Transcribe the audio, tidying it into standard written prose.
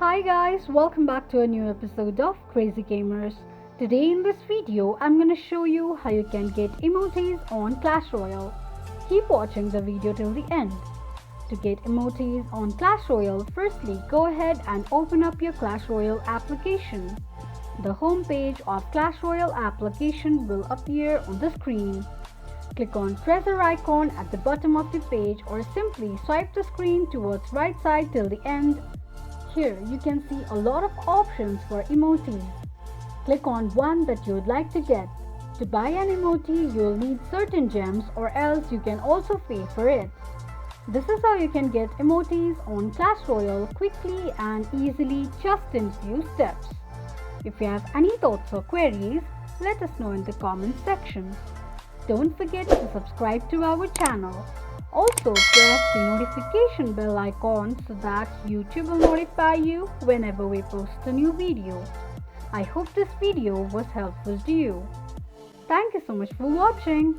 Hi guys, welcome back to a new episode of Crazy Gamers. Today in this video, I'm gonna show you how you can get emotes on Clash Royale. Keep watching the video till the end. To get emotes on Clash Royale, firstly go ahead and open up your Clash Royale application. The home page of Clash Royale application will appear on the screen. Click on treasure icon at the bottom of the page or simply swipe the screen towards right side till the end. Here you can see a lot of options for emotes. Click on one that you would like to get. To buy an emote, you'll need certain gems or else you can also pay for it. This is how you can get emotes on Clash Royale quickly and easily just in few steps. If you have any thoughts or queries, let us know in the comment section. Don't forget to subscribe to our channel. Also press the notification bell icon so that YouTube will notify you whenever we post a new video. I hope this video was helpful to you. Thank you so much for watching.